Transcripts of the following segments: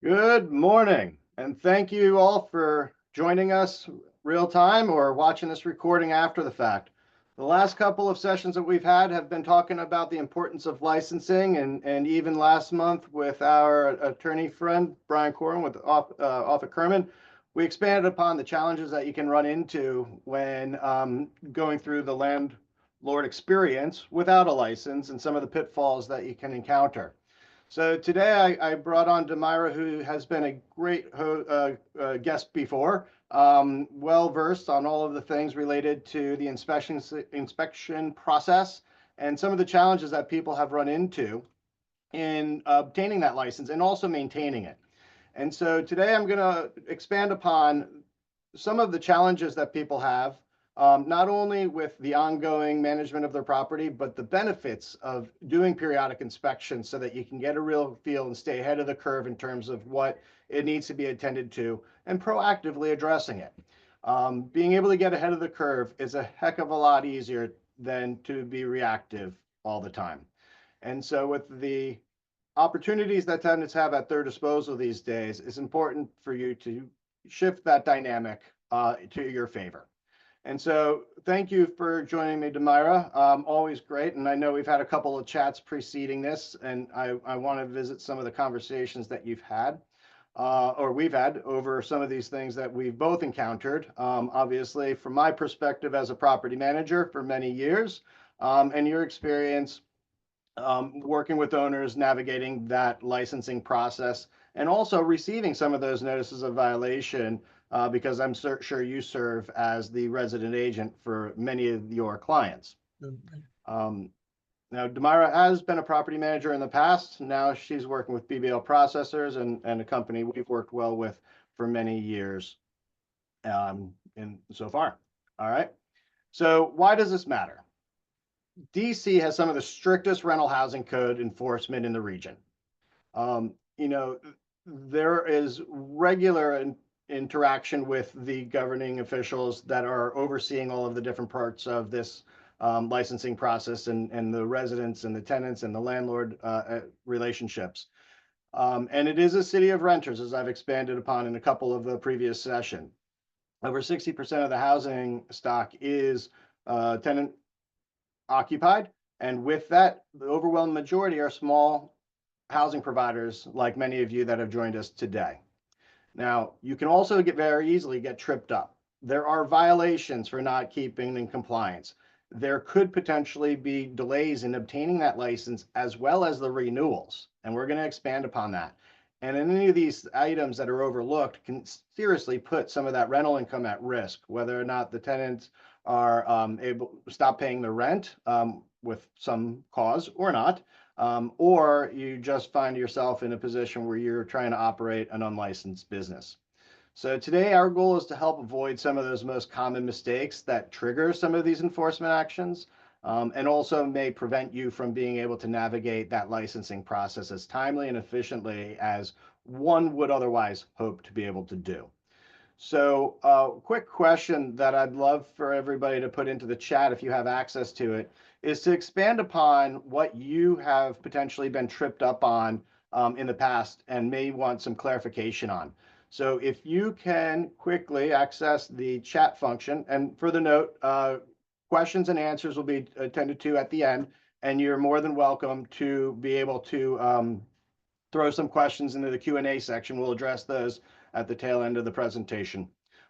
Good morning, and thank you all for joining us real time or watching this recording after the fact. The last couple of sessions that we've had have been talking about the importance of licensing, and even last month with our attorney friend, Brian Corin with off at Kerman, we expanded upon the challenges that you can run into when going through the landlord experience without a license and some of the pitfalls that you can encounter. So today I brought on Demira, who has been a great guest before, well versed on all of the things related to the inspection process and some of the challenges that people have run into in obtaining that license and also maintaining it. And so today I'm going to expand upon some of the challenges that people have, not only with the ongoing management of their property, but the benefits of doing periodic inspections so that you can get a real feel and stay ahead of the curve in terms of what it needs to be attended to and proactively addressing it. Being able to get ahead of the curve is a heck of a lot easier than to be reactive all the time. And so with the opportunities that tenants have at their disposal these days, it's important for you to shift that dynamic to your favor. And so thank you for joining me, Demira. Always great. And I know we've had a couple of chats preceding this, and I want to visit some of the conversations that you've had or we've had over some of these things that we've both encountered. Obviously, from my perspective as a property manager for many years, and your experience working with owners, navigating that licensing process, and also receiving some of those notices of violation because I'm sure you serve as the resident agent for many of your clients. Now, Demira has been a property manager in the past. Now she's working with BBL Processors and a company we've worked well with for many years in so far. All right. So why does this matter? DC has some of the strictest rental housing code enforcement in the region. There is regular interaction with the governing officials that are overseeing all of the different parts of this licensing process and the residents and the tenants and the landlord relationships. And it is a city of renters, as I've expanded upon in a couple of the previous sessions. Over 60% of the housing stock is tenant occupied. And with that, the overwhelming majority are small housing providers like many of you that have joined us today. Now, you can also very easily get tripped up. There are violations for not keeping in compliance. There could potentially be delays in obtaining that license as well as the renewals. And we're going to expand upon that. And any of these items that are overlooked can seriously put some of that rental income at risk, whether or not the tenants are able to stop paying the rent with some cause or not, or you just find yourself in a position where you're trying to operate an unlicensed business. So today our goal is to help avoid some of those most common mistakes that trigger some of these enforcement actions, and also may prevent you from being able to navigate that licensing process as timely and efficiently as one would otherwise hope to be able to do. So quick question that I'd love for everybody to put into the chat if you have access to it is to expand upon what you have potentially been tripped up on in the past and may want some clarification on. So if you can quickly access the chat function, and for the note, questions and answers will be attended to at the end, and you're more than welcome to be able to throw some questions into the Q&A section. We'll address those at the tail end of the presentation.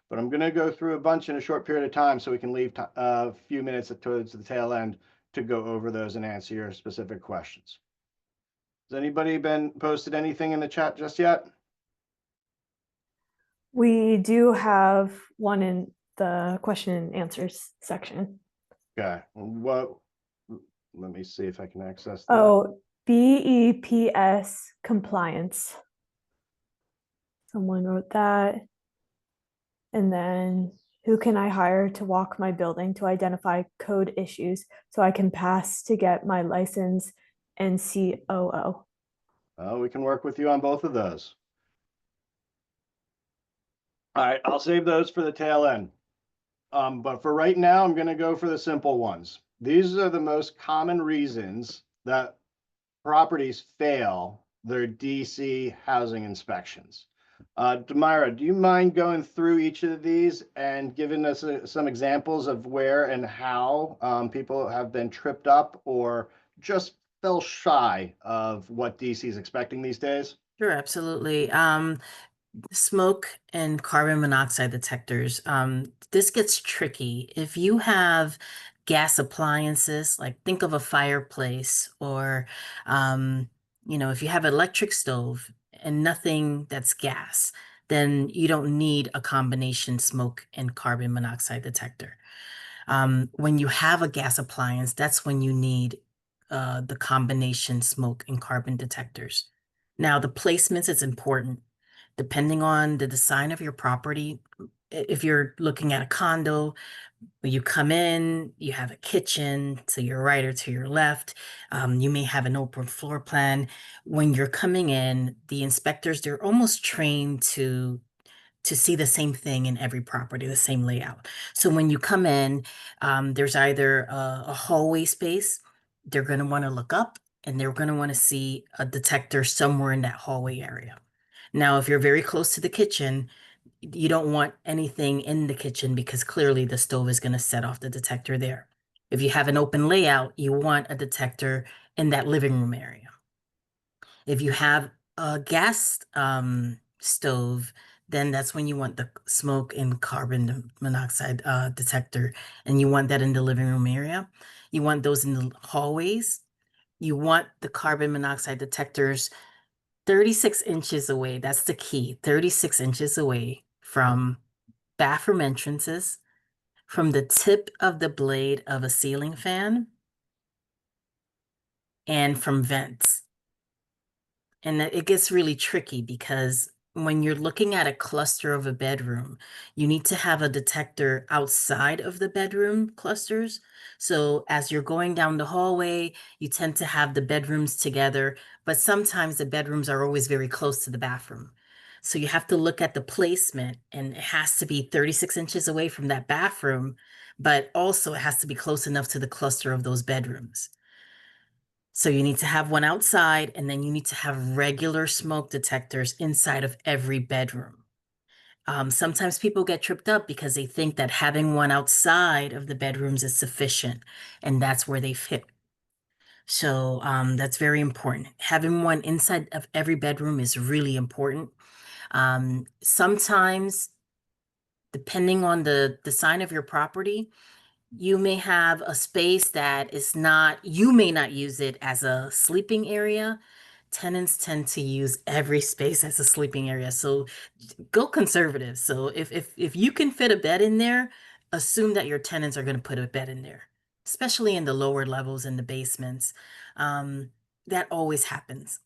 But I'm going to go through a bunch in a short period of time so we can leave a few minutes towards the tail end to go over those and answer your specific questions. Has anybody been posted anything in the chat just yet? We do have one in the question and answers section. Okay. Let me see if I can access that. Oh, BEPS compliance. Someone wrote that. And then, who can I hire to walk my building to identify code issues so I can pass to get my license and COO? We can work with you on both of those. All right, I'll save those for the tail end. But for right now, I'm going to go for the simple ones. These are the most common reasons that properties fail their DC housing inspections. Demira, do you mind going through each of these and giving us some examples of where and how people have been tripped up or just fell shy of what DC is expecting these days? Sure, absolutely. Smoke and carbon monoxide detectors. This gets tricky. If you have gas appliances, like think of a fireplace or, um, if you have an electric stove and nothing that's gas, then you don't need a combination smoke and carbon monoxide detector. When you have a gas appliance, that's when you need the combination smoke and carbon detectors. Now, the placements is important. Depending on the design of your property, if you're looking at a condo, when you come in, you have a kitchen to your right or to your left. You may have an open floor plan. When you're coming in, the inspectors, they're almost trained to see the same thing in every property, the same layout. So when you come in, there's either a hallway space, they're going to want to look up and they're going to want to see a detector somewhere in that hallway area. Now, if you're very close to the kitchen, you don't want anything in the kitchen because clearly the stove is going to set off the detector there. If you have an open layout, you want a detector in that living room area. If you have a gas stove, then that's when you want the smoke and carbon monoxide detector, and you want that in the living room area. You want those in the hallways. You want the carbon monoxide detectors 36 inches away. That's the key. 36 inches away from bathroom entrances, from the tip of the blade of a ceiling fan, and from vents. And it gets really tricky because when you're looking at a cluster of a bedroom, you need to have a detector outside of the bedroom clusters. So as you're going down the hallway, you tend to have the bedrooms together, but sometimes the bedrooms are always very close to the bathroom. So you have to look at the placement, and it has to be 36 inches away from that bathroom, but also it has to be close enough to the cluster of those bedrooms. So you need to have one outside, and then you need to have regular smoke detectors inside of every bedroom. Sometimes people get tripped up because they think that having one outside of the bedrooms is sufficient, and that's where they fit. So that's very important. Having one inside of every bedroom is really important. Sometimes, depending on the design of your property, you may have a space that is not, you may not use it as a sleeping area. Tenants tend to use every space as a sleeping area. So go conservative. So if you can fit a bed in there, assume that your tenants are going to put a bed in there, especially in the lower levels in the basements. Um, that always happens.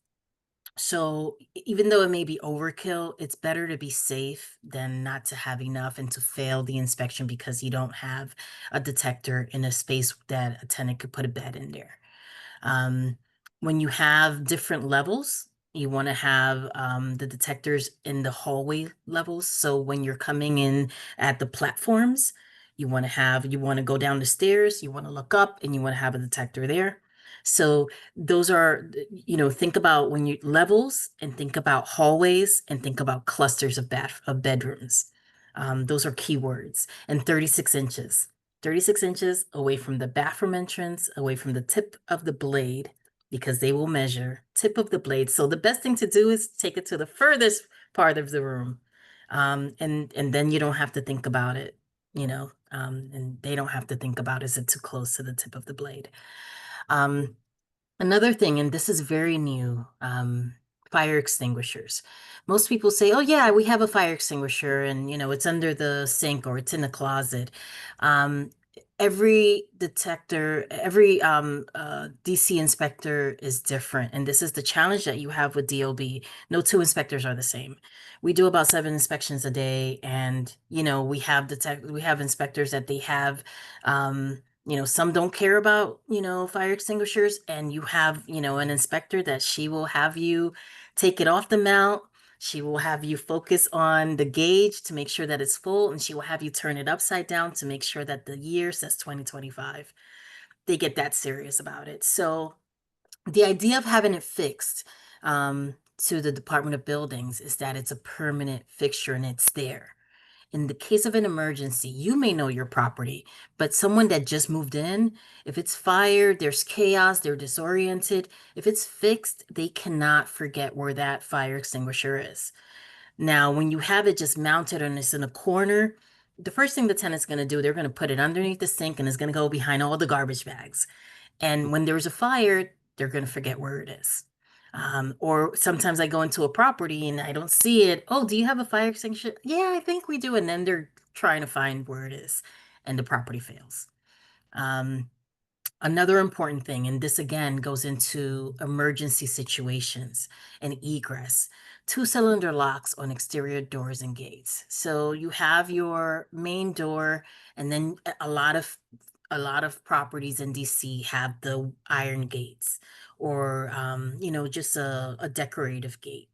So even though it may be overkill, it's better to be safe than not to have enough and to fail the inspection because you don't have a detector in a space that a tenant could put a bed in there. Um, when you have different levels, you want to have the detectors in the hallway levels. So when you're coming in at the platforms, you want to go down the stairs, you want to look up, and you want to have a detector there. So those are, think about when you levels and think about hallways and think about clusters of bedrooms. Those are keywords. And 36 inches. 36 inches away from the bathroom entrance, away from the tip of the blade, because they will measure tip of the blade. So the best thing to do is take it to the furthest part of the room. And then you don't have to think about it, and they don't have to think about is it too close to the tip of the blade. Um, Another thing, and this is very new, fire extinguishers. Most people say, "Oh yeah, we have a fire extinguisher, and it's under the sink or it's in the closet." Um, every detector, every DC inspector is different, and this is the challenge that you have with DOB. No two inspectors are the same. We do about 7 inspections a day, and we have inspectors that they have. Some don't care about, fire extinguishers, and you have, an inspector that she will have you take it off the mount. She will have you focus on the gauge to make sure that it's full, and she will have you turn it upside down to make sure that the year says 2025. They get that serious about it. So the idea of having it fixed, to the Department of Buildings is that it's a permanent fixture and it's there. In the case of an emergency, you may know your property, but someone that just moved in, if it's fire, there's chaos, they're disoriented. If it's fixed, they cannot forget where that fire extinguisher is. Now, when you have it just mounted and it's in a corner, the first thing the tenant's going to do, they're going to put it underneath the sink and it's going to go behind all the garbage bags. And when there's a fire, they're going to forget where it is. Or sometimes I go into a property and I don't see it. Oh, do you have a fire extinguisher? Yeah, I think we do. And then they're trying to find where it is and the property fails. Another important thing, and this again goes into emergency situations and egress, two-cylinder locks on exterior doors and gates. So you have your main door, and then a lot of properties in DC have the iron gates or just a decorative gate.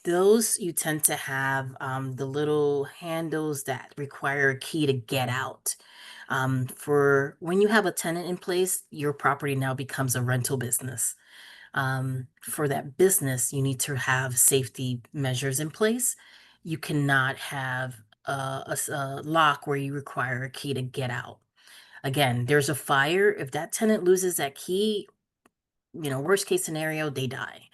Those you tend to have the little handles that require a key to get out. For when you have a tenant in place, your property now becomes a rental business. For that business, you need to have safety measures in place. You cannot have a lock where you require a key to get out. Again, there's a fire. If that tenant loses that key, worst case scenario, they die.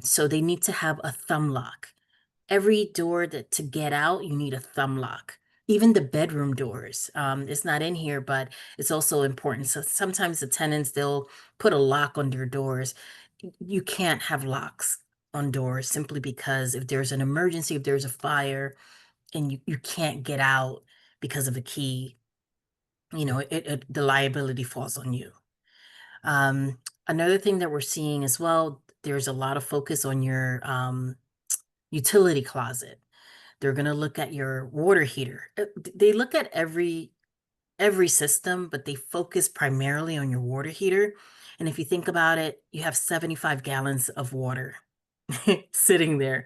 So they need to have a thumb lock. Every door that to get out, you need a thumb lock. Even the bedroom doors. It's not in here, but it's also important. So sometimes the tenants, they'll put a lock on their doors. You can't have locks on doors simply because if there's an emergency, if there's a fire, and you can't get out because of a key, the liability falls on you. Another thing that we're seeing as well, there's a lot of focus on your utility closet. They're going to look at your water heater. They look at every system, but they focus primarily on your water heater. And if you think about it, you have 75 gallons of water sitting there.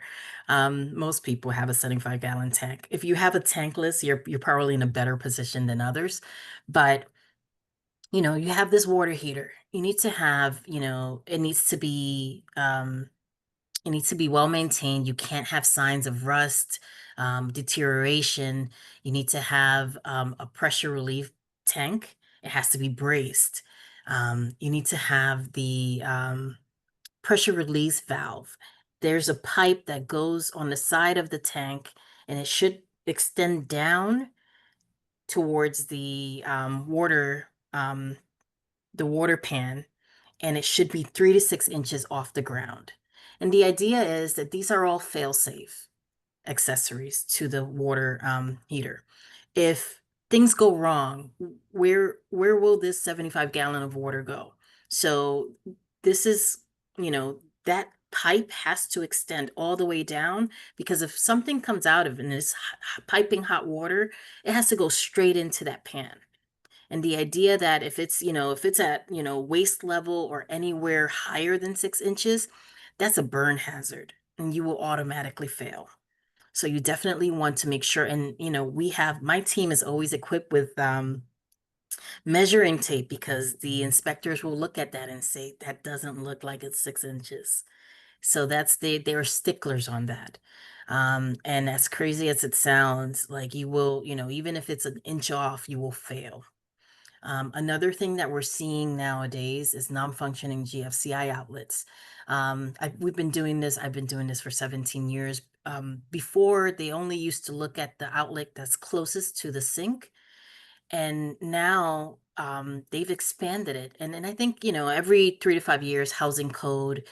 Most people have a 75-gallon tank. If you have a tankless, you're probably in a better position than others. But you have this water heater. You need to have, it needs to be well maintained. You can't have signs of rust, deterioration. You need to have a pressure relief tank. It has to be braced. You need to have the pressure release valve. There's a pipe that goes on the side of the tank, and it should extend down towards the water pan, and it should be 3 to 6 inches off the ground. And the idea is that these are all fail-safe accessories to the water heater. If things go wrong, where will this 75-gallon of water go? So this is, that pipe has to extend all the way down, because if something comes out of it and it's piping hot water, it has to go straight into that pan. And the idea that if it's at, waist level or anywhere higher than 6 inches, that's a burn hazard and you will automatically fail. So you definitely want to make sure. And, my team is always equipped with measuring tape, because the inspectors will look at that and say, that doesn't look like it's 6 inches. So they're sticklers on that. And as crazy as it sounds, like you will, even if it's an inch off, you will fail. Another thing that we're seeing nowadays is non-functioning GFCI outlets. I've been doing this for 17 years. Before, they only used to look at the outlet that's closest to the sink. And now they've expanded it. And I think, every 3 to 5 years, housing code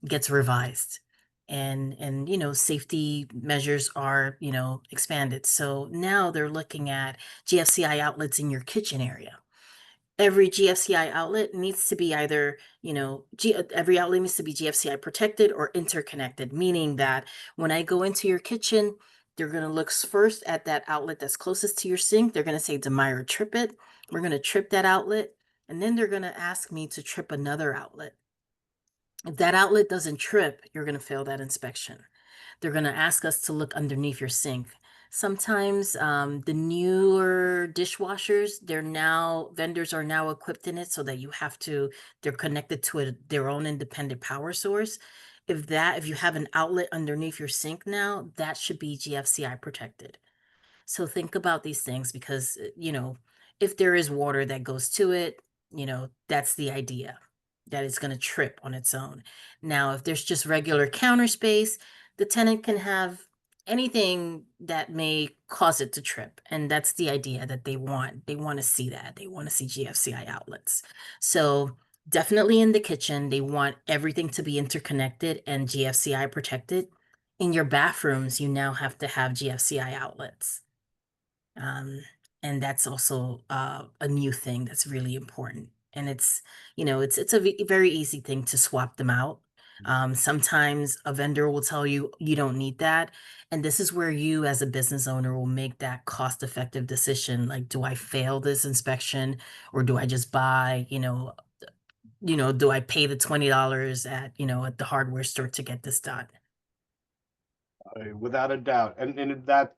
gets revised. And safety measures are expanded. So now they're looking at GFCI outlets in your kitchen area. Every GFCI outlet needs to be either every outlet needs to be GFCI protected or interconnected, meaning that when I go into your kitchen, they're going to look first at that outlet that's closest to your sink. They're going to say, Demira, trip it. We're going to trip that outlet, and then they're going to ask me to trip another outlet. If that outlet doesn't trip, you're going to fail that inspection. They're going to ask us to look underneath your sink. Sometimes the newer dishwashers, vendors are now equipped in it so that they're connected to their own independent power source. If you have an outlet underneath your sink now, that should be GFCI protected. So think about these things because, if there is water that goes to it, that's the idea, that it's going to trip on its own. Now, if there's just regular counter space, the tenant can have anything that may cause it to trip. And that's the idea that they want. They want to see that. They want to see GFCI outlets. So definitely in the kitchen, they want everything to be interconnected and GFCI protected. In your bathrooms, you now have to have GFCI outlets. Um, and that's also a new thing that's really important. And it's a very easy thing to swap them out. Sometimes a vendor will tell you you don't need that. And this is where you as a business owner will make that cost-effective decision. Like, do I fail this inspection or do I just buy, do I pay the $20 at the hardware store to get this done? Without a doubt. And that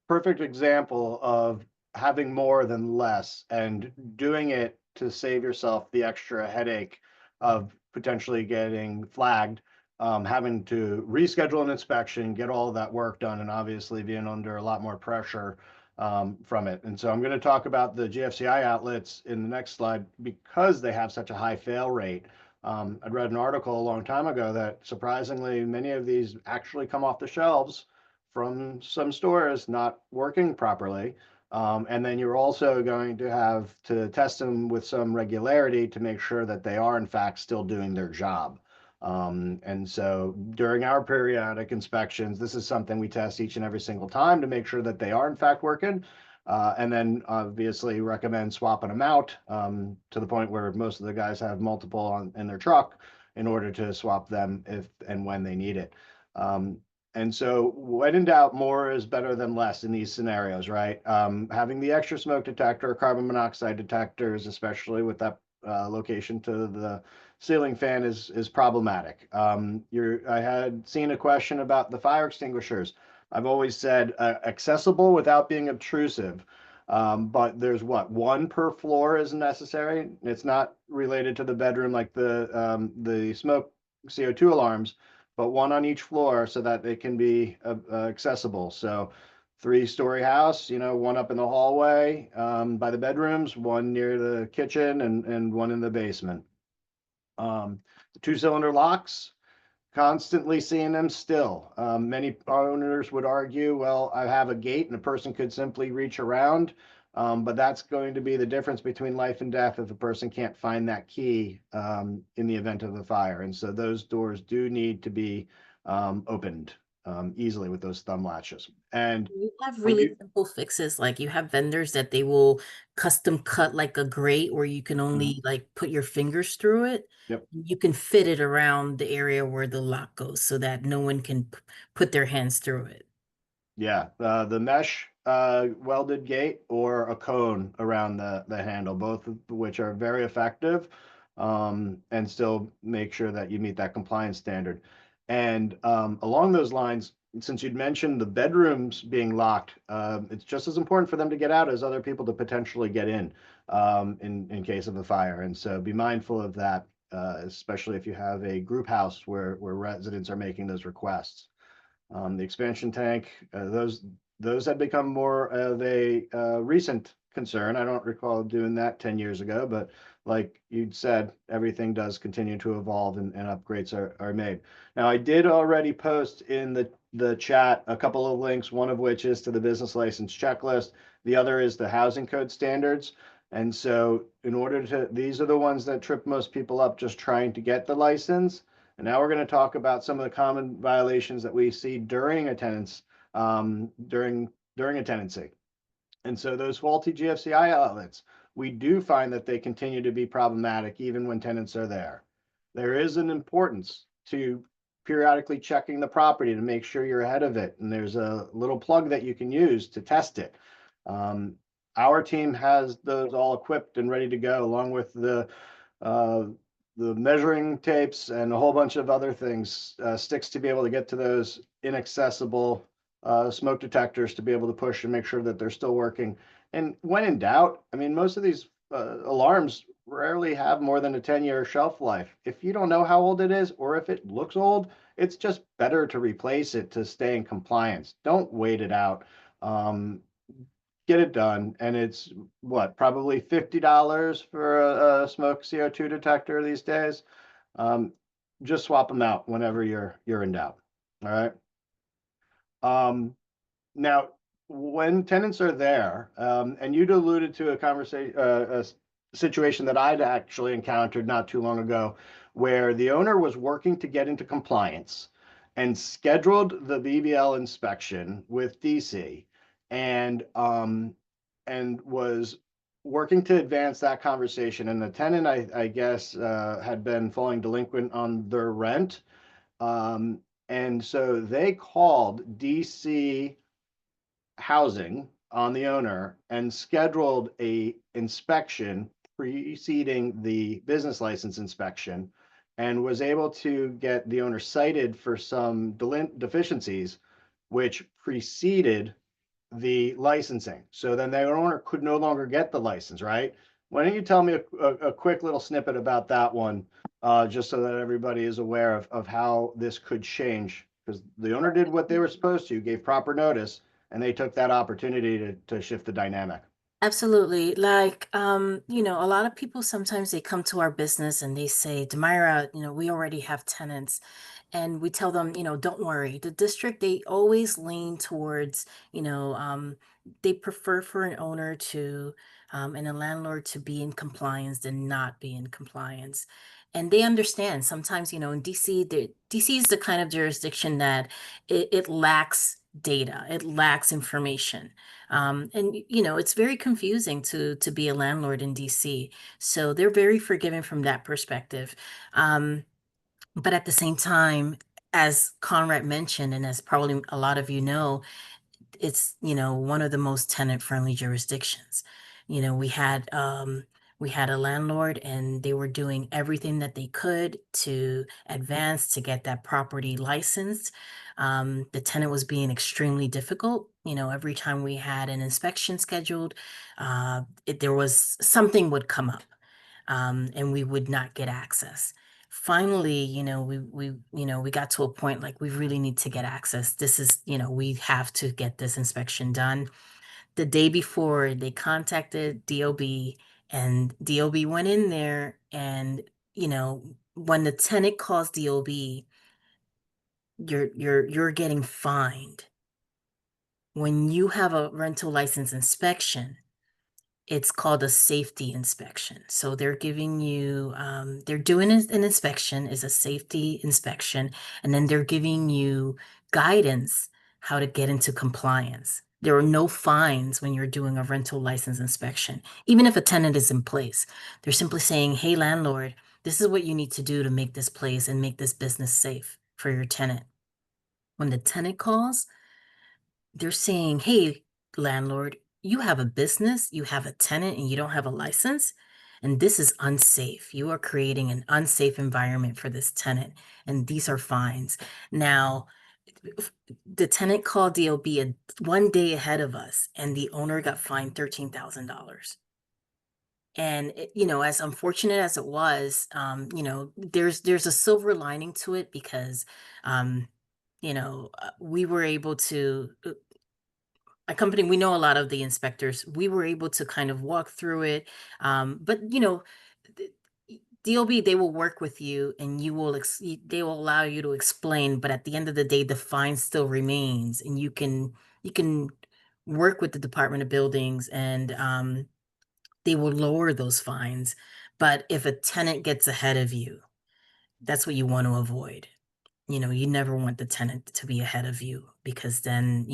perfect example of having more than less and doing it to save yourself the extra headache of potentially getting flagged, having to reschedule an inspection, get all of that work done, and obviously being under a lot more pressure from it. And so I'm going to talk about the GFCI outlets in the next slide because they have such a high fail rate. I'd read an article a long time ago that surprisingly many of these actually come off the shelves from some stores not working properly. And then you're also going to have to test them with some regularity to make sure that they are in fact still doing their job. And so during our periodic inspections, this is something we test each and every single time to make sure that they are in fact working. And then obviously recommend swapping them out to the point where most of the guys have multiple in their truck in order to swap them if and when they need it. And so when in doubt, more is better than less in these scenarios, right? Having the extra smoke detector, carbon monoxide detectors, especially with that location to the ceiling fan is problematic. I had seen a question about the fire extinguishers. I've always said accessible without being obtrusive. But there's one per floor is necessary. It's not related to the bedroom like the smoke CO2 alarms, but one on each floor so that they can be accessible. So 3-story house, one up in the hallway by the bedrooms, one near the kitchen, and one in the basement. The 2-cylinder locks, constantly seeing them still. Many owners would argue, well, I have a gate and a person could simply reach around. But that's going to be the difference between life and death if a person can't find that key in the event of a fire. And so those doors do need to be opened easily with those thumb latches. And You have when really you, simple fixes, like you have vendors that they will custom cut like a grate where you can only like put your fingers through it. yep. You can fit it around the area where the lock goes so that no one can put their hands through it. Yeah, the mesh welded gate or a cone around the handle, both of which are very effective and still make sure that you meet that compliance standard. And along those lines, since you'd mentioned the bedrooms being locked, it's just as important for them to get out as other people to potentially get in case of a fire. And so be mindful of that, especially if you have a group house where residents are making those requests. The expansion tank, those have become more of a recent concern. I don't recall doing that 10 years ago, but like you'd said, everything does continue to evolve and upgrades are made. Now, I did already post in the chat a couple of links, one of which is to the business license checklist. The other is the housing code standards. And so these are the ones that trip most people up just trying to get the license. And now we're going to talk about some of the common violations that we see during a during a tenancy. And so those faulty GFCI outlets, we do find that they continue to be problematic even when tenants are there. There is an importance to periodically checking the property to make sure you're ahead of it. And there's a little plug that you can use to test it. Our team has those all equipped and ready to go, along with the measuring tapes and a whole bunch of other things, sticks to be able to get to those inaccessible smoke detectors to be able to push and make sure that they're still working. And when in doubt, I mean, most of these alarms rarely have more than a 10-year shelf life. If you don't know how old it is, or if it looks old, it's just better to replace it to stay in compliance. Don't wait it out. Um, get it done. And it's what, probably $50 for a smoke CO2 detector these days. Um, just swap them out whenever you're in doubt. All right. Um, now, when tenants are there, and you'd alluded to a conversation, situation that I'd actually encountered not too long ago, where the owner was working to get into compliance and scheduled the BBL inspection with DC, and was working to advance that conversation. And the tenant, I guess, had been falling delinquent on their rent. Um, and so they called DC Housing on the owner and scheduled a inspection preceding the business license inspection, and was able to get the owner cited for some deficiencies which preceded the licensing. So then the owner could no longer get the license, right? Why don't you tell me a quick little snippet about that one, just so that everybody is aware of how this could change? Because the owner did what they were supposed to, gave proper notice, and they took that opportunity to shift the dynamic. Absolutely. Like, a lot of people sometimes they come to our business and they say, Demira, we already have tenants. And we tell them, don't worry. The district, they always lean towards, they prefer for an owner to, and a landlord to be in compliance than not be in compliance. And they understand sometimes, in DC, DC is the kind of jurisdiction that it lacks data, it lacks information. And it's very confusing to be a landlord in DC. So they're very forgiving from that perspective. But at the same time, as Conrad mentioned, and as probably a lot of you know, it's one of the most tenant friendly jurisdictions. We had a landlord and they were doing everything that they could to advance to get that property licensed. The tenant was being extremely difficult. Every time we had an inspection scheduled, there was something would come up, and we would not get access. Finally, we got to a point like we really need to get access. This is, we have to get this inspection done. The day before, they contacted DOB, and DOB went in there, and when the tenant calls DOB, you're getting fined. When you have a rental license inspection, it's called a safety inspection. So they're giving you, they're doing an inspection, is a safety inspection, and then they're giving you guidance how to get into compliance. There are no fines when you're doing a rental license inspection, even if a tenant is in place. They're simply saying, hey, landlord, this is what you need to do to make this place and make this business safe for your tenant. When the tenant calls, they're saying, hey, landlord, you have a business, you have a tenant, and you don't have a license. And this is unsafe. You are creating an unsafe environment for this tenant, and these are fines. Now, the tenant called DOB one day ahead of us, and the owner got fined $13,000. And as unfortunate as it was, there's a silver lining to it because, we were able to a company, we know a lot of the inspectors, we were able to kind of walk through it. But th- DOB, they will work with you and they will allow you to explain, but at the end of the day, the fine still remains, and you can work with the Department of Buildings, and they will lower those fines. But if a tenant gets ahead of you, that's what you want to avoid. You never want the tenant to be ahead of you, because then,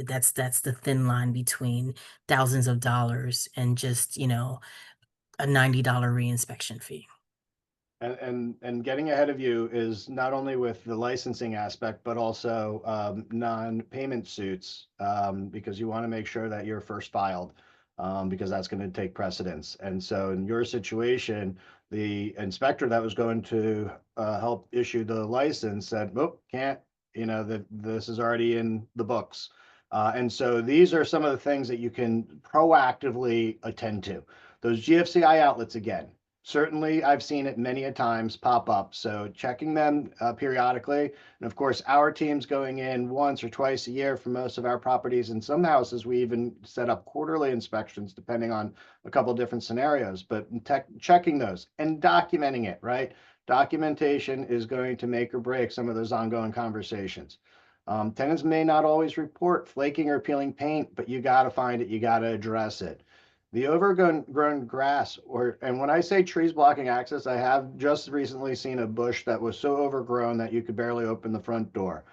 that's the thin line between thousands of dollars and just, a $90 reinspection fee. And getting ahead of you is not only with the licensing aspect, but also non-payment suits, because you want to make sure that you're first filed, because that's going to take precedence. And so in your situation, the inspector that was going to help issue the license said, "Nope, can't you know, that this is already in the books. And so these are some of the things that you can proactively attend to. Those GFCI outlets, again, certainly I've seen it many a times pop up. So checking them periodically. And of course, our team's going in once or twice a year for most of our properties. In some houses, we even set up quarterly inspections depending on a couple different scenarios, but checking those and documenting it, right? Documentation is going to make or break some of those ongoing conversations. Tenants may not always report flaking or peeling paint, but you got to find it, you got to address it. The overgrown grass, and when I say trees blocking access, I have just recently seen a bush that was so overgrown that you could barely open the front door.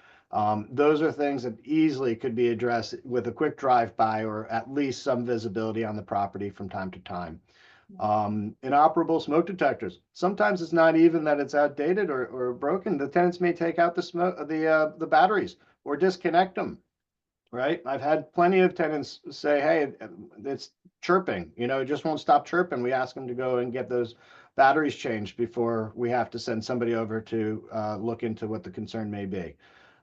Those are things that easily could be addressed with a quick drive-by or at least some visibility on the property from time to time. Inoperable smoke detectors. Sometimes it's not even that it's outdated or broken. The tenants may take out the batteries or disconnect them. Right? I've had plenty of tenants say, "Hey, it's chirping. You know, it just won't stop chirping." We ask them to go and get those batteries changed before we have to send somebody over to look into what the concern may be.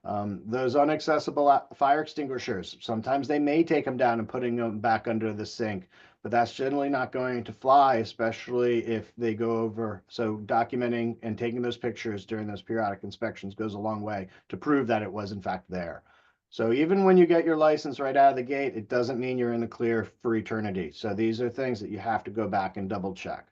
Those inaccessible fire extinguishers. Sometimes they may take them down and putting them back under the sink, but that's generally not going to fly, especially if they go over. So documenting and taking those pictures during those periodic inspections goes a long way to prove that it was in fact there. So even when you get your license right out of the gate, it doesn't mean you're in the clear for eternity. So these are things that you have to go back and double check.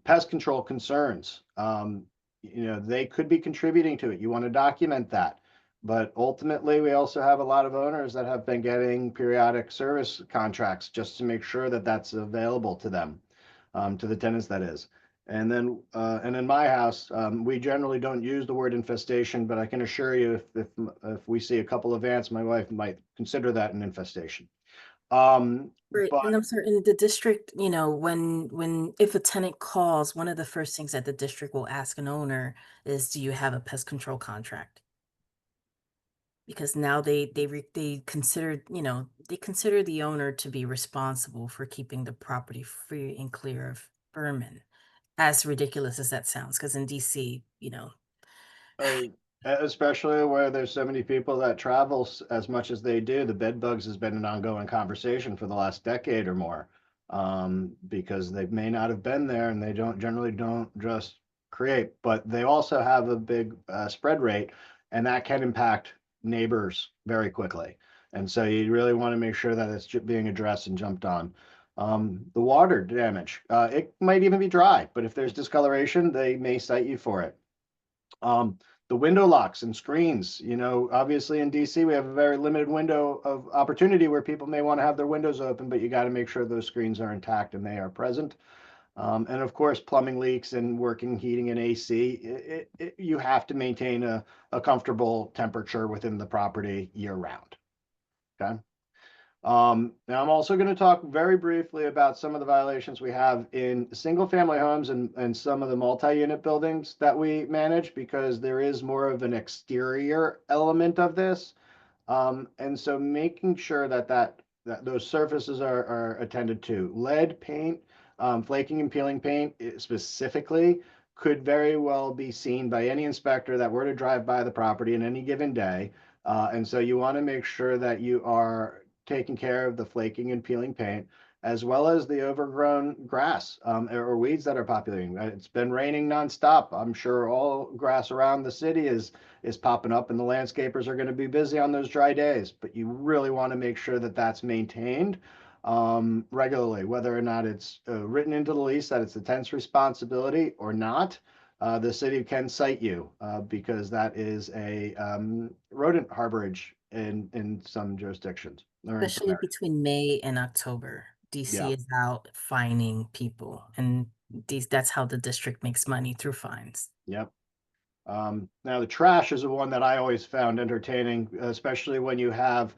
Pest control concerns, you know, they could be contributing to it. You want to document that. But ultimately, we also have a lot of owners that have been getting periodic service contracts just to make sure that that's available to them, to the tenants, that is. And then, and in my house, we generally don't use the word infestation, but I can assure you, if we see a couple of ants, my wife might consider that an infestation. Right, But and I'm sorry, in the district, you know, if a tenant calls, one of the first things that the district will ask an owner is, do you have a pest control contract? Because now they consider, you know, they consider the owner to be responsible for keeping the property free and clear of vermin. As ridiculous as that sounds, because in DC, you know, uh, especially where there's so many people that travel as much as they do, the bed bugs has been an ongoing conversation for the last decade or more, because they may not have been there and they generally don't just create, but they also have a big spread rate, and that can impact neighbors very quickly. And so you really want to make sure that it's being addressed and jumped on. The water damage, it might even be dry, but if there's discoloration, they may cite you for it. The window locks and screens, you know, obviously in DC, we have a very limited window of opportunity where people may want to have their windows open, but you got to make sure those screens are intact and they are present. And of course, plumbing leaks and working heating and AC, you have to maintain a comfortable temperature within the property year round. Okay. Now I'm also going to talk very briefly about some of the violations we have in single family homes and some of the multi-unit buildings that we manage, because there is more of an exterior element of this. And so making sure that those surfaces are attended to. Lead paint, flaking and peeling paint specifically could very well be seen by any inspector that were to drive by the property in any given day. And so you want to make sure that you are taking care of the flaking and peeling paint, as well as the overgrown grass or weeds that are populating. It's been raining nonstop. I'm sure all grass around the city is popping up, and the landscapers are going to be busy on those dry days. But you really want to make sure that that's maintained regularly, whether or not it's written into the lease that it's the tenant's responsibility or not. The city can cite you because that is a rodent harborage in some jurisdictions. especially between May and October, DC Yeah. is out fining people, and that's how the district makes money, through fines. Yep. Now the trash is the one that I always found entertaining, especially when you have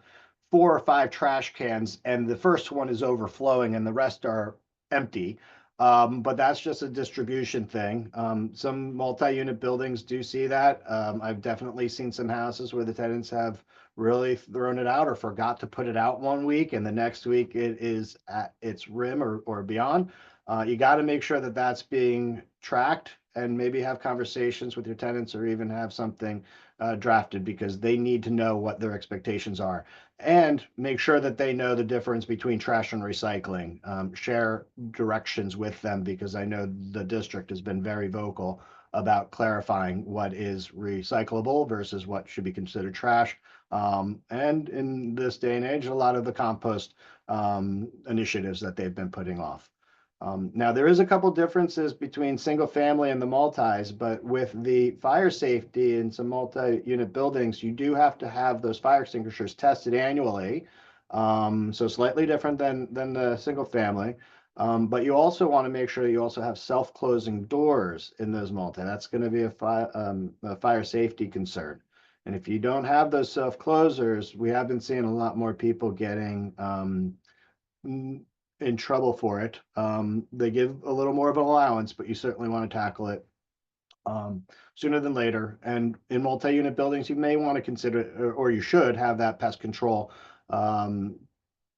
4 or 5 trash cans and the first one is overflowing and the rest are empty. But that's just a distribution thing. Some multi-unit buildings do see that. I've definitely seen some houses where the tenants have really thrown it out or forgot to put it out one week, and the next week it is at its rim or beyond. You got to make sure that that's being tracked and maybe have conversations with your tenants or even have something drafted, because they need to know what their expectations are, and make sure that they know the difference between trash and recycling. Share directions with them, because I know the district has been very vocal about clarifying what is recyclable versus what should be considered trash. And in this day and age, a lot of the compost initiatives that they've been putting off. Now, there is a couple differences between single family and the multis, but with the fire safety in some multi-unit buildings, you do have to have those fire extinguishers tested annually. So slightly different than the single family. But you also want to make sure you also have self-closing doors in those multi. That's going to be a fire safety concern. And if you don't have those self-closers, we have been seeing a lot more people getting in trouble for it. They give a little more of an allowance, but you certainly want to tackle it sooner than later. And in multi-unit buildings, you may want to consider, or you should have that pest control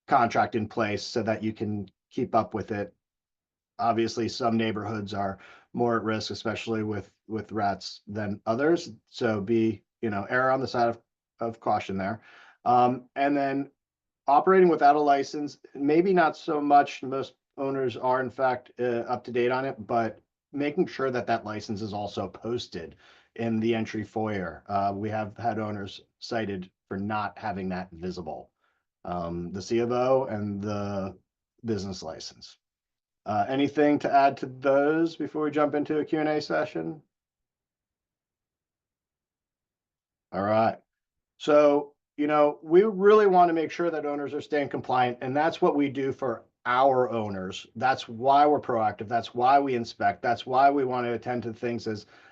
contract in place so that you can keep up with it. Obviously, some neighborhoods are more at risk, especially with rats, than others. So be, err on the side of caution there. And then operating without a license, maybe not so much. Most owners are in fact up to date on it, but making sure that that license is also posted in the entry foyer. We have had owners cited for not having that visible. The C of O and the business license. Anything to add to those before we jump into a Q&A session? All right. So, we really want to make sure that owners are staying compliant, and that's what we do for our owners. That's why we're proactive. That's why we inspect. That's why we want to attend to things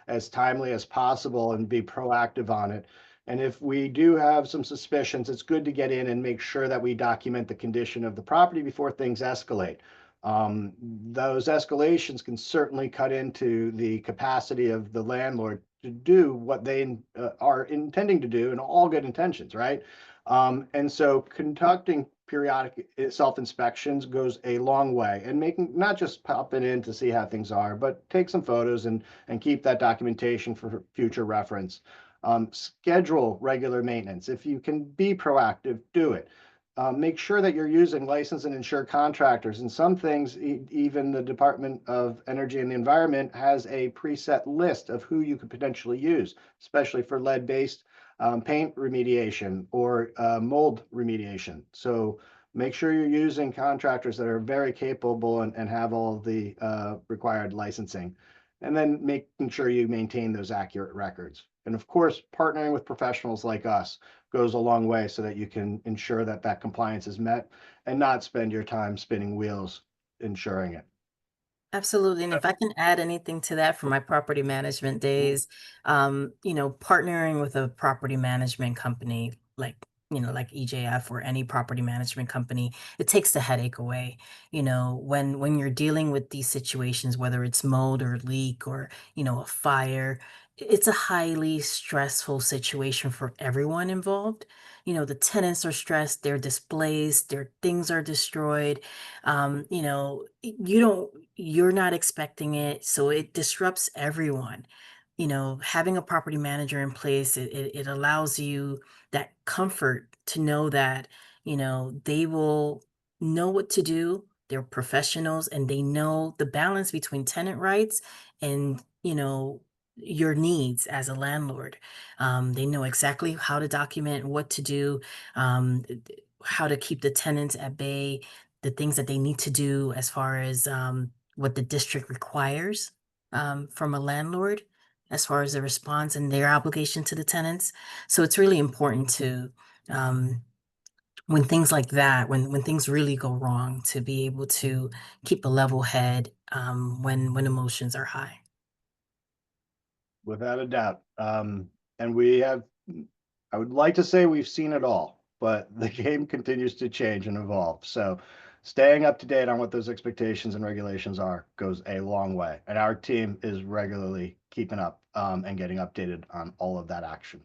as timely as possible and be proactive on it. And if we do have some suspicions, it's good to get in and make sure that we document the condition of the property before things escalate. Those escalations can certainly cut into the capacity of the landlord to do what they are intending to do, in all good intentions, right? And so conducting periodic self-inspections goes a long way, and making, not just popping in to see how things are, but take some photos and keep that documentation for future reference. Schedule regular maintenance. If you can be proactive, do it. Make sure that you're using licensed and insured contractors. And some things, even the Department of Energy and the Environment has a preset list of who you could potentially use, especially for lead-based paint remediation or mold remediation. So make sure you're using contractors that are very capable and have all the required licensing. And then making sure you maintain those accurate records. And of course, partnering with professionals like us goes a long way so that you can ensure that that compliance is met and not spend your time spinning wheels ensuring it. Absolutely. And if I can add anything to that from my property management days, partnering with a property management company like EJF or any property management company, it takes the headache away. When you're dealing with these situations, whether it's mold or leak or, a fire, it's a highly stressful situation for everyone involved. The tenants are stressed, they're displaced, their things are destroyed. You're not expecting it, so it disrupts everyone. Having a property manager in place, it allows you that comfort to know that, they will know what to do. They're professionals and they know the balance between tenant rights and, your needs as a landlord. They know exactly how to document what to do, how to keep the tenants at bay, the things that they need to do as far as what the district requires from a landlord as far as the response and their obligation to the tenants. So it's really important to, when things like that, when things really go wrong, to be able to keep a level head when emotions are high. Without a doubt. And we have, I would like to say we've seen it all, but the game continues to change and evolve. So staying up to date on what those expectations and regulations are goes a long way. And our team is regularly keeping up and getting updated on all of that action.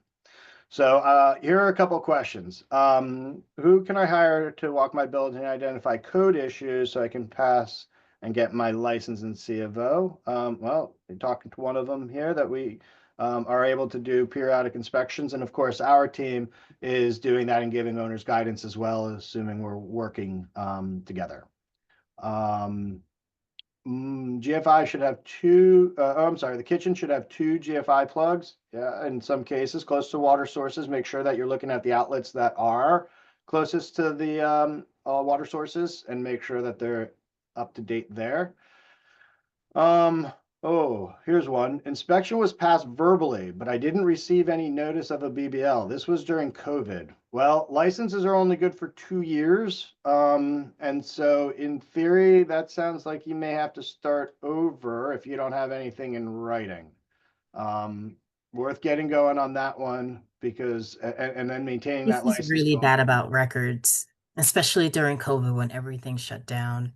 So here are a couple of questions. Who can I hire to walk my building and identify code issues so I can pass and get my license and C of O. Well, you're talking to one of them here that we are able to do periodic inspections. And of course, our team is doing that and giving owners guidance as well, assuming we're working together. GFI should have two, I'm sorry, the kitchen should have two GFI plugs. Yeah, in some cases, close to water sources. Make sure that you're looking at the outlets that are closest to the water sources and make sure that they're up to date there. Oh, here's one. Inspection was passed verbally, but I didn't receive any notice of a BBL. This was during COVID. Well, licenses are only good for 2 years. And so in theory, that sounds like you may have to start over if you don't have anything in writing. Worth getting going on that one because, and then maintaining that This is license. really going bad about records, especially during COVID when everything shut down.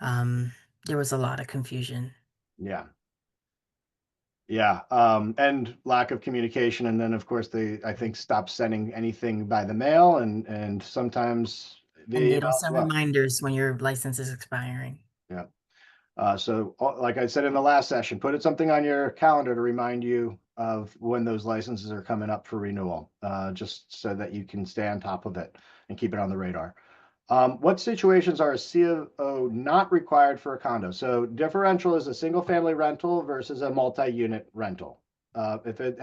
There was a lot of confusion. Yeah. Yeah, and lack of communication, and then of course they, I think, stopped sending anything by the mail, and sometimes the And they email don't as send well. reminders when your license is expiring. Yeah. So like I said in the last session, put something on your calendar to remind you of when those licenses are coming up for renewal, just so that you can stay on top of it and keep it on the radar. What situations are a COO not required for a condo? So differential is a single family rental versus a multi-unit rental. If it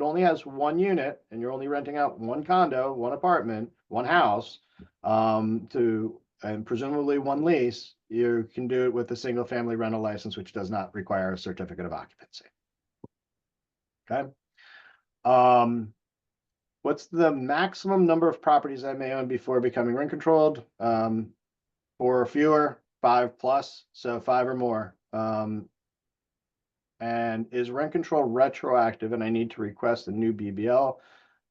only has one unit and you're only renting out one condo, one apartment, one house, and presumably one lease, you can do it with a single family rental license, which does not require a certificate of occupancy. Okay. What's the maximum number of properties I may own before becoming rent controlled? 4 or fewer, 5 plus, so 5 or more. And is rent control retroactive and I need to request a new BBL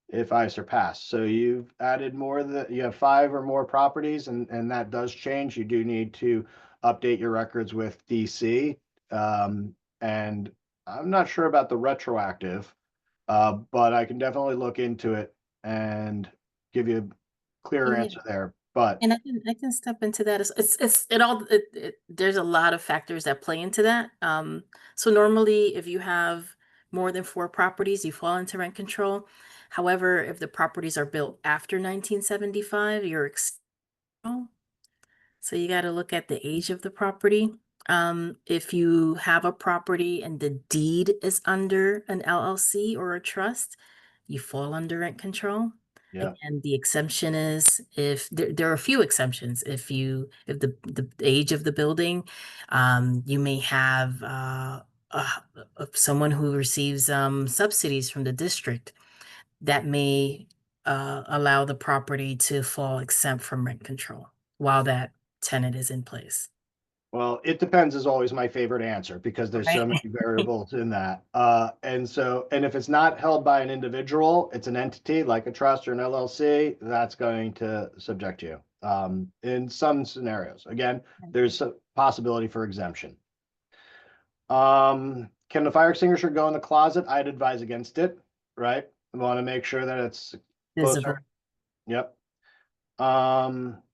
if I surpass? So you've added more that you have 5 or more properties and that does change. You do need to update your records with DC. And I'm not sure about the retroactive. But I can definitely look into it and give you a clearer Yeah. answer there. But And I can step into that. There's a lot of factors that play into that. So normally if you have more than 4 properties, you fall into rent control. However, if the properties are built after 1975, so you got to look at the age of the property. If you have a property and the deed is under an LLC or a trust, you fall under rent control. yeah, Again, the exemption is if there are a few exemptions. If the age of the building, you may have someone who receives subsidies from the district that may allow the property to fall exempt from rent control while that tenant is in place. well, it depends is always my favorite answer because there's so Right. many variables in that. And if it's not held by an individual, it's an entity like a trust or an LLC, that's going to subject you. In some scenarios, again, there's a possibility for exemption. Can the fire extinguisher go in the closet? I'd advise against it, right? I want to make sure that it's Visible. closer. Yep.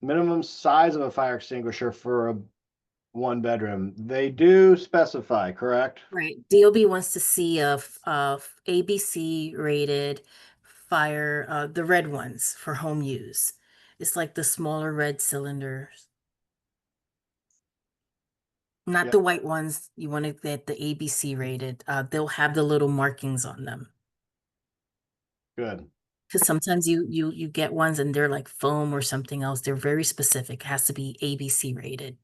Minimum size of a fire extinguisher for a 1 bedroom. They do specify, correct? Right. DOB wants to see a ABC rated fire, the red ones for home use. It's like the smaller red cylinders. Not Yep. the white ones. You want to get the ABC rated. They'll have the little markings on them. Good. Because sometimes you get ones and they're like foam or something else. They're very specific. It has to be ABC rated.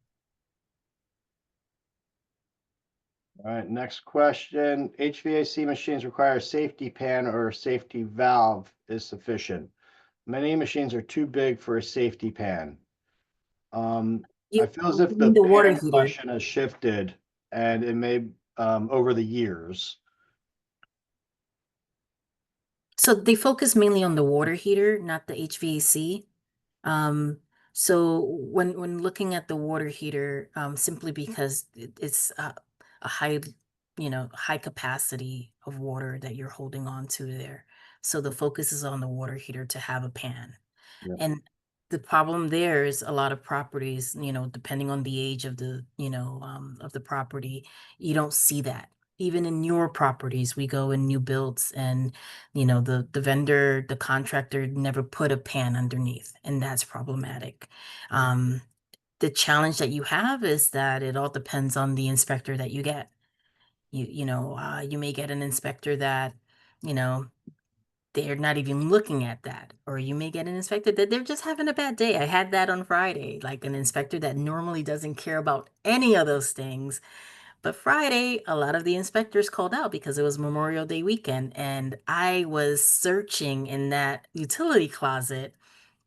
All right, next question. HVAC machines require a safety pan or a safety valve is sufficient. Many machines are too big for a safety pan. I feel as if You the mean the water pan heater. question has shifted and it may over the years. So they focus mainly on the water heater, not the HVAC. So when looking at the water heater, simply because it's a high, high capacity of water that you're holding on to there. So the focus is on the water heater to have a pan. Yeah. And the problem there is a lot of properties, depending on the age of of the property, you don't see that. Even in newer properties, we go in new builds and, the vendor, the contractor never put a pan underneath, and that's problematic. Um, the challenge that you have is that it all depends on the inspector that you get. You may get an inspector that, you know, they're not even looking at that. Or you may get an inspector that they're just having a bad day. I had that on Friday, like an inspector that normally doesn't care about any of those things. But Friday, a lot of the inspectors called out because it was Memorial Day weekend. And I was searching in that utility closet,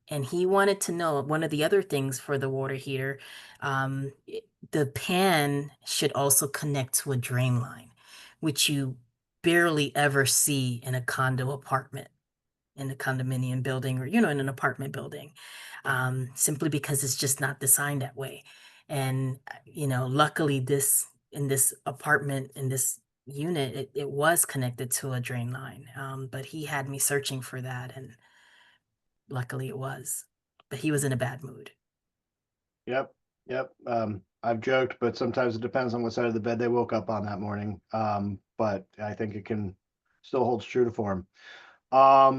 and he wanted to know one of the other things for the water heater. The pan should also connect to a drain line, which you barely ever see in a condo apartment, in a condominium building, or in an apartment building, simply because it's just not designed that way. And luckily, this apartment, in this unit, it was connected to a drain line, but he had me searching for that, and luckily it was. But he was in a bad mood. Yep, yep. I've joked, but sometimes it depends on what side of the bed they woke up on that morning. But I think it can still holds true to form. All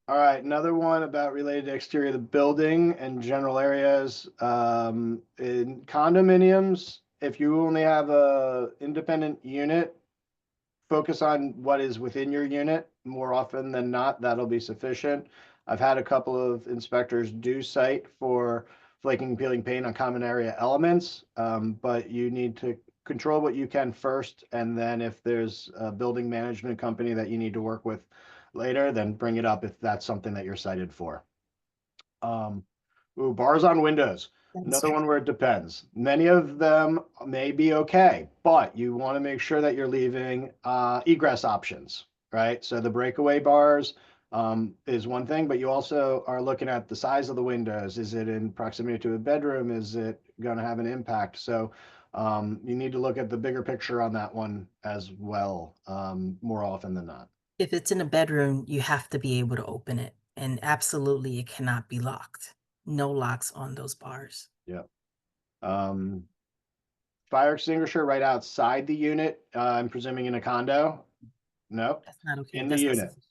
right, another one about related to exterior of the building and general areas. In condominiums, if you only have a independent unit, focus on what is within your unit. More often than not, that'll be sufficient. I've had a couple of inspectors do site for flaking and peeling paint on common area elements, but you need to control what you can first, and then if there's a building management company that you need to work with later, then bring it up if that's something that you're cited for. Bars on windows. Another one where it depends. Many of them may be okay, but you want to make sure that you're leaving egress options, right? So the breakaway bars is one thing, but you also are looking at the size of the windows. Is it in proximity to a bedroom? Is it going to have an impact? So you need to look at the bigger picture on that one as well, more often than not. If it's in a bedroom, you have to be able to open it, and absolutely it cannot be locked. No locks on those bars. Yeah. Fire extinguisher right outside the unit. I'm presuming in a condo. No, That's not okay. in the That's not unit. sufficient.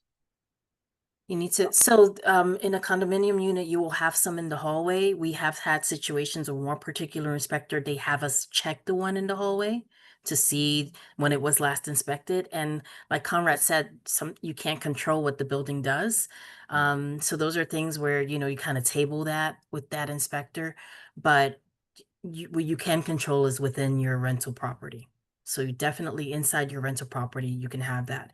You need to, so in a condominium unit, you will have some in the hallway. We have had situations where one particular inspector, they have us check the one in the hallway to see when it was last inspected. And like Conrad said, you can't control what the building does. So those are things where, you kind of table that with that inspector, but what you can control is within your rental property. So you definitely inside your rental property, you can have that.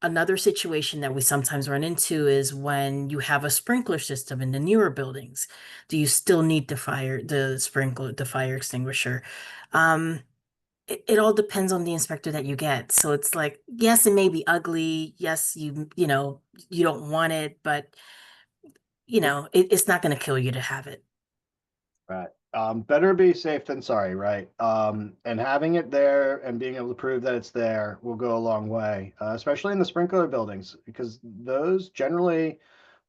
Another situation that we sometimes run into is when you have a sprinkler system in the newer buildings. Do you still need the fire extinguisher? It all depends on the inspector that you get. So it's like, yes, it may be ugly. Yes, you don't want it, but it's not going to kill you to have it. Right. Better be safe than sorry, right? And having it there and being able to prove that it's there will go a long way, especially in the sprinkler buildings, because those generally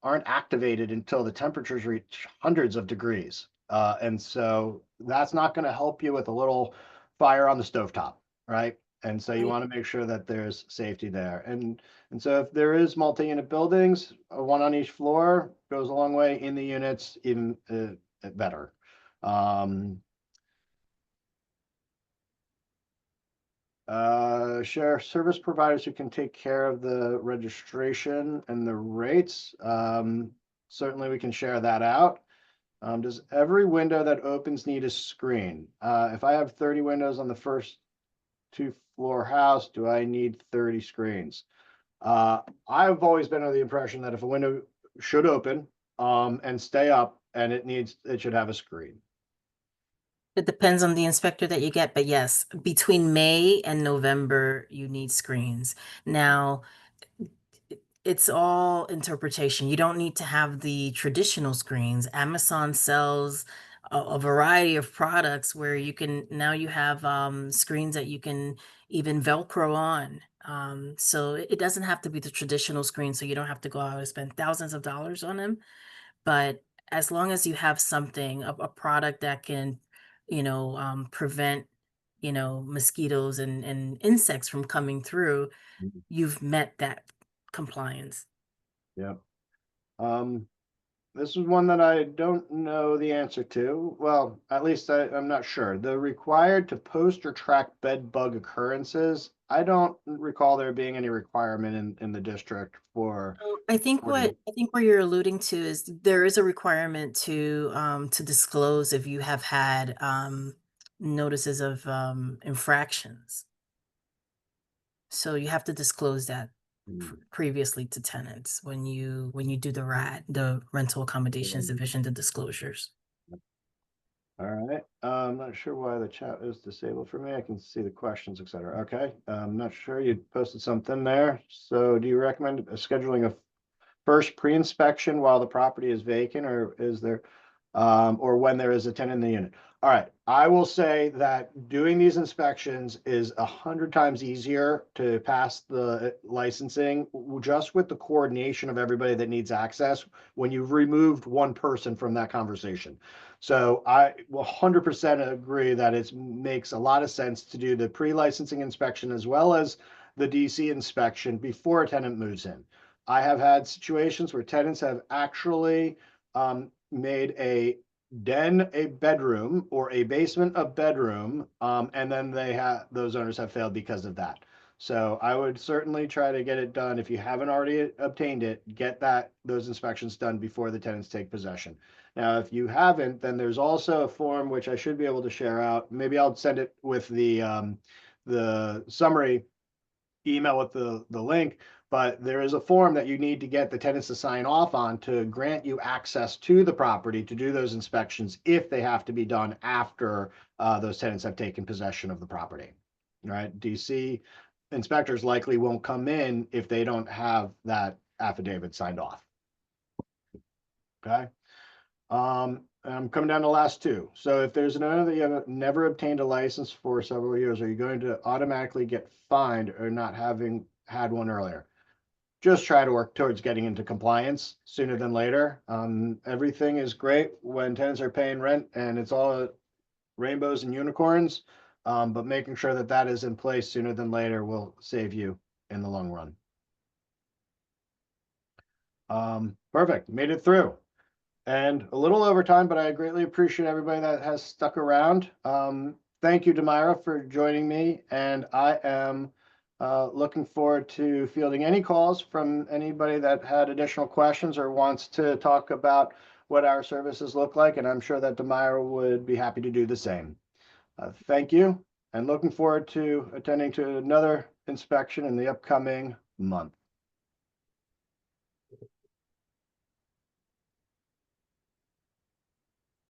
aren't activated until the temperatures reach hundreds of degrees. And so that's not going to help you with a little fire on the stovetop, right? And so you Right. want to make sure that there's safety there. And so if there is multi-unit buildings, one on each floor goes a long way. In the units, even better. Share service providers who can take care of the registration and the rates. Certainly we can share that out. Does every window that opens need a screen? If I have 30 windows on the first 2-floor house, do I need 30 screens? I've always been under the impression that if a window should open and stay up, and it should have a screen. It depends on the inspector that you get, but yes, between May and November, you need screens. Now, it's all interpretation. You don't need to have the traditional screens. Amazon sells a variety of products where you have screens that you can even Velcro on. So it doesn't have to be the traditional screen, so you don't have to go out and spend thousands of dollars on them. But as long as you have something, a product that can, prevent, mosquitoes and insects from coming through, you've met that compliance. Yep. This is one that I don't know the answer to. Well, at least I'm not sure. The required to post or track bed bug occurrences. I don't recall there being any requirement in the district for. So I think reporting. what you're alluding to is there is a requirement to disclose if you have had notices of infractions. So you have to disclose that previously to tenants when you do the rental accommodations division, the disclosures. All right. I'm not sure why the chat is disabled for me. I can see the questions, etc. Okay. I'm not sure you posted something there. So do you recommend scheduling a first pre-inspection while the property is vacant, or is there, or when there is a tenant in the unit? All right, I will say that doing these inspections is 100 times easier to pass the licensing just with the coordination of everybody that needs access when you've removed one person from that conversation. So I will 100% agree that it makes a lot of sense to do the pre-licensing inspection as well as the DC inspection before a tenant moves in. I have had situations where tenants have actually made a den a bedroom or a basement a bedroom, and then those owners have failed because of that. So I would certainly try to get it done. If you haven't already obtained it, get those inspections done before the tenants take possession. Now, if you haven't, then there's also a form which I should be able to share out. Maybe I'll send it with the summary email with the link, but there is a form that you need to get the tenants to sign off on to grant you access to the property to do those inspections if they have to be done after those tenants have taken possession of the property. Right? DC inspectors likely won't come in if they don't have that affidavit signed off. Okay. I'm coming down to the last two. So if there's an owner that you have never obtained a license for several years, are you going to automatically get fined or not having had one earlier? Just try to work towards getting into compliance sooner than later. Everything is great when tenants are paying rent and it's all rainbows and unicorns, but making sure that that is in place sooner than later will save you in the long run. Perfect, made it through. And a little overtime, but I greatly appreciate everybody that has stuck around. Thank you, Demira, for joining me. And I am looking forward to fielding any calls from anybody that had additional questions or wants to talk about what our services look like. And I'm sure that Demira would be happy to do the same. Thank you, and looking forward to attending to another inspection in the upcoming month.